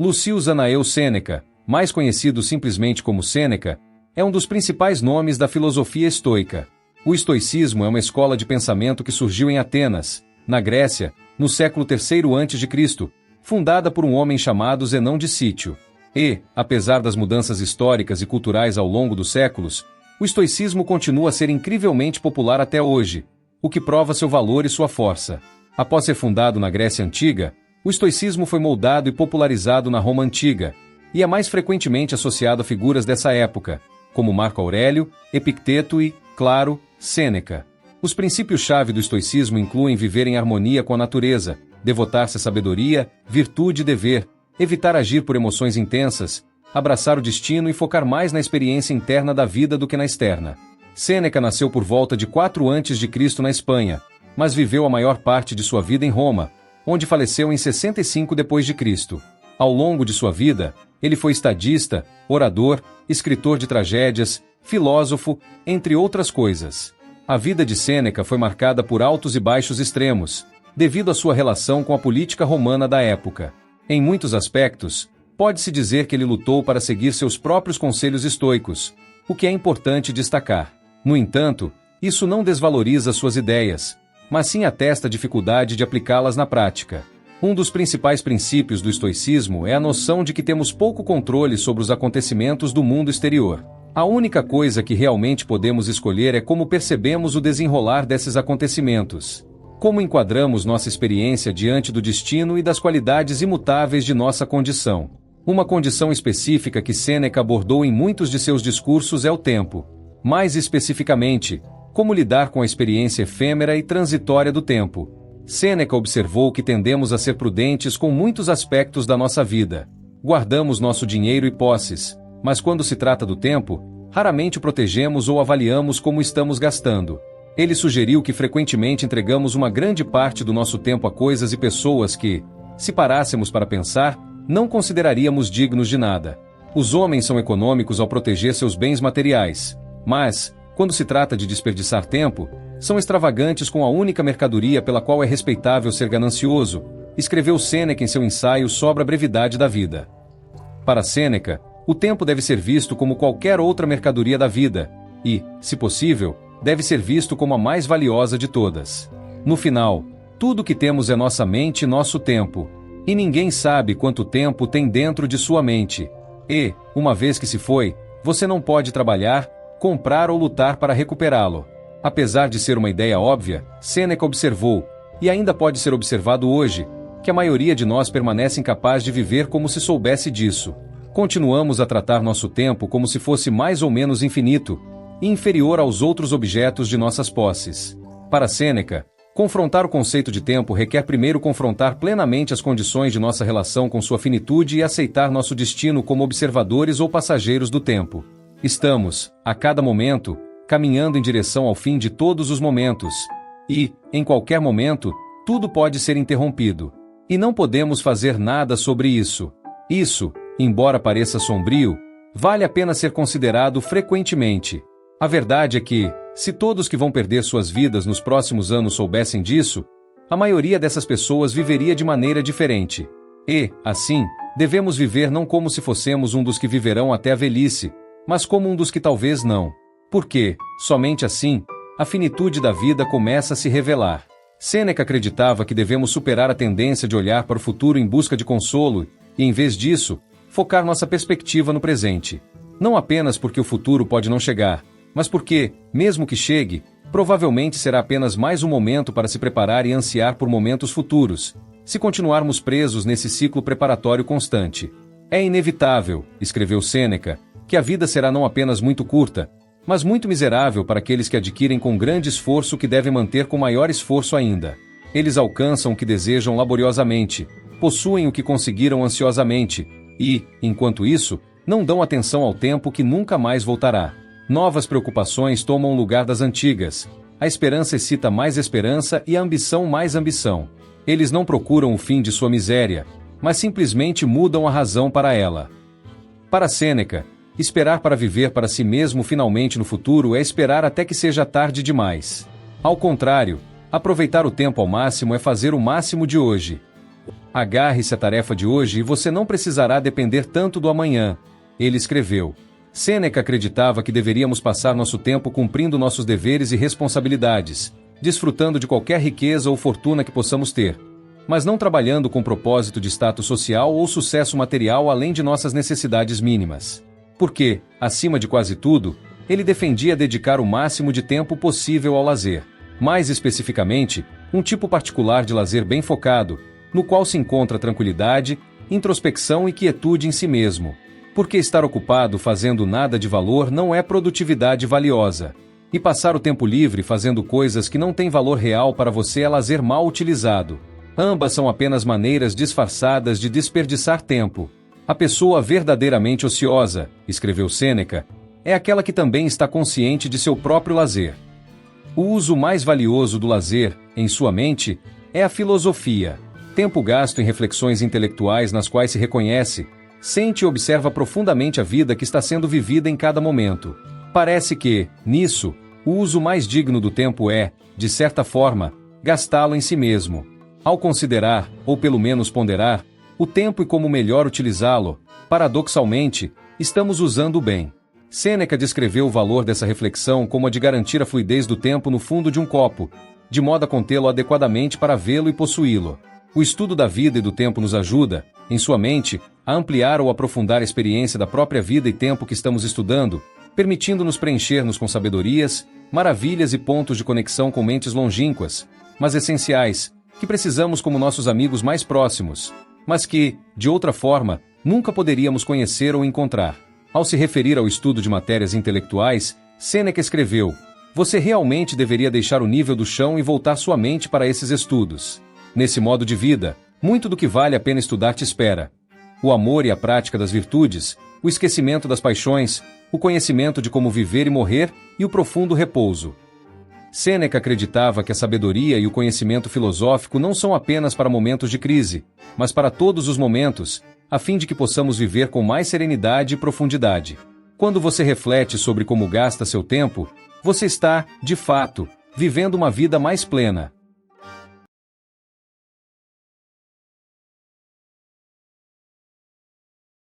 Lucius Anaeu Sêneca, mais conhecido simplesmente como Sêneca, é um dos principais nomes da filosofia estoica. O estoicismo é uma escola de pensamento que surgiu em Atenas, na Grécia, no século III a.C., fundada por um homem chamado Zenão de Cítio. E, apesar das mudanças históricas e culturais ao longo dos séculos, o estoicismo continua a ser incrivelmente popular até hoje, o que prova seu valor e sua força. Após ser fundado na Grécia Antiga, o estoicismo foi moldado e popularizado na Roma Antiga, e é mais frequentemente associado a figuras dessa época, como Marco Aurélio, Epicteto e, claro, Sêneca. Os princípios-chave do estoicismo incluem viver em harmonia com a natureza, devotar-se à sabedoria, virtude e dever, evitar agir por emoções intensas, abraçar o destino e focar mais na experiência interna da vida do que na externa. Sêneca nasceu por volta de 4 a.C. na Espanha, mas viveu a maior parte de sua vida em Roma, onde faleceu em 65 d.C. Ao longo de sua vida, ele foi estadista, orador, escritor de tragédias, filósofo, entre outras coisas. A vida de Sêneca foi marcada por altos e baixos extremos, devido à sua relação com a política romana da época. Em muitos aspectos, pode-se dizer que ele lutou para seguir seus próprios conselhos estoicos, o que é importante destacar. No entanto, isso não desvaloriza suas ideias, mas sim atesta a dificuldade de aplicá-las na prática. Um dos principais princípios do estoicismo é a noção de que temos pouco controle sobre os acontecimentos do mundo exterior. A única coisa que realmente podemos escolher é como percebemos o desenrolar desses acontecimentos. Como enquadramos nossa experiência diante do destino e das qualidades imutáveis de nossa condição. Uma condição específica que Sêneca abordou em muitos de seus discursos é o tempo. Mais especificamente, como lidar com a experiência efêmera e transitória do tempo. Sêneca observou que tendemos a ser prudentes com muitos aspectos da nossa vida. Guardamos nosso dinheiro e posses, mas quando se trata do tempo, raramente o protegemos ou avaliamos como estamos gastando. Ele sugeriu que frequentemente entregamos uma grande parte do nosso tempo a coisas e pessoas que, se parássemos para pensar, não consideraríamos dignos de nada. Os homens são econômicos ao proteger seus bens materiais, mas, quando se trata de desperdiçar tempo, são extravagantes com a única mercadoria pela qual é respeitável ser ganancioso, escreveu Sêneca em seu ensaio sobre a brevidade da vida. Para Sêneca, o tempo deve ser visto como qualquer outra mercadoria da vida, e, se possível, deve ser visto como a mais valiosa de todas. No final, tudo o que temos é nossa mente e nosso tempo, e ninguém sabe quanto tempo tem dentro de sua mente. E, uma vez que se foi, você não pode trabalhar, comprar ou lutar para recuperá-lo. Apesar de ser uma ideia óbvia, Sêneca observou, e ainda pode ser observado hoje, que a maioria de nós permanece incapaz de viver como se soubesse disso. Continuamos a tratar nosso tempo como se fosse mais ou menos infinito, e inferior aos outros objetos de nossas posses. Para Sêneca, confrontar o conceito de tempo requer primeiro confrontar plenamente as condições de nossa relação com sua finitude e aceitar nosso destino como observadores ou passageiros do tempo. Estamos, a cada momento, caminhando em direção ao fim de todos os momentos. E, em qualquer momento, tudo pode ser interrompido. E não podemos fazer nada sobre isso. Isso, embora pareça sombrio, vale a pena ser considerado frequentemente. A verdade é que, se todos que vão perder suas vidas nos próximos anos soubessem disso, a maioria dessas pessoas viveria de maneira diferente. E, assim, devemos viver não como se fossemos um dos que viverão até a velhice, mas como um dos que talvez não. Porque, somente assim, a finitude da vida começa a se revelar. Sêneca acreditava que devemos superar a tendência de olhar para o futuro em busca de consolo e, em vez disso, focar nossa perspectiva no presente. Não apenas porque o futuro pode não chegar, mas porque, mesmo que chegue, provavelmente será apenas mais um momento para se preparar e ansiar por momentos futuros, se continuarmos presos nesse ciclo preparatório constante. É inevitável, escreveu Sêneca, que a vida será não apenas muito curta, mas muito miserável para aqueles que adquirem com grande esforço o que devem manter com maior esforço ainda. Eles alcançam o que desejam laboriosamente, possuem o que conseguiram ansiosamente, e, enquanto isso, não dão atenção ao tempo que nunca mais voltará. Novas preocupações tomam o lugar das antigas, a esperança excita mais esperança e a ambição mais ambição. Eles não procuram o fim de sua miséria, mas simplesmente mudam a razão para ela. Para Sêneca, esperar para viver para si mesmo finalmente no futuro é esperar até que seja tarde demais. Ao contrário, aproveitar o tempo ao máximo é fazer o máximo de hoje. Agarre-se à tarefa de hoje e você não precisará depender tanto do amanhã. Ele escreveu. Sêneca acreditava que deveríamos passar nosso tempo cumprindo nossos deveres e responsabilidades, desfrutando de qualquer riqueza ou fortuna que possamos ter, mas não trabalhando com propósito de status social ou sucesso material além de nossas necessidades mínimas. Porque, acima de quase tudo, ele defendia dedicar o máximo de tempo possível ao lazer. Mais especificamente, um tipo particular de lazer bem focado, no qual se encontra tranquilidade, introspecção e quietude em si mesmo. Porque estar ocupado fazendo nada de valor não é produtividade valiosa. E passar o tempo livre fazendo coisas que não têm valor real para você é lazer mal utilizado. Ambas são apenas maneiras disfarçadas de desperdiçar tempo. A pessoa verdadeiramente ociosa, escreveu Sêneca, é aquela que também está consciente de seu próprio lazer. O uso mais valioso do lazer, em sua mente, é a filosofia. Tempo gasto em reflexões intelectuais nas quais se reconhece, sente e observa profundamente a vida que está sendo vivida em cada momento. Parece que, nisso, o uso mais digno do tempo é, de certa forma, gastá-lo em si mesmo. Ao considerar, ou pelo menos ponderar, o tempo e como melhor utilizá-lo, paradoxalmente, estamos usando-o bem. Sêneca descreveu o valor dessa reflexão como a de garantir a fluidez do tempo no fundo de um copo, de modo a contê-lo adequadamente para vê-lo e possuí-lo. O estudo da vida e do tempo nos ajuda, em sua mente, a ampliar ou aprofundar a experiência da própria vida e tempo que estamos estudando, permitindo-nos preencher-nos com sabedorias, maravilhas e pontos de conexão com mentes longínquas, mas essenciais, que precisamos como nossos amigos mais próximos, mas que, de outra forma, nunca poderíamos conhecer ou encontrar. Ao se referir ao estudo de matérias intelectuais, Sêneca escreveu: você realmente deveria deixar o nível do chão e voltar sua mente para esses estudos. Nesse modo de vida, muito do que vale a pena estudar te espera. O amor e a prática das virtudes, o esquecimento das paixões, o conhecimento de como viver e morrer e o profundo repouso. Sêneca acreditava que a sabedoria e o conhecimento filosófico não são apenas para momentos de crise, mas para todos os momentos, a fim de que possamos viver com mais serenidade e profundidade. Quando você reflete sobre como gasta seu tempo, você está, de fato, vivendo uma vida mais plena.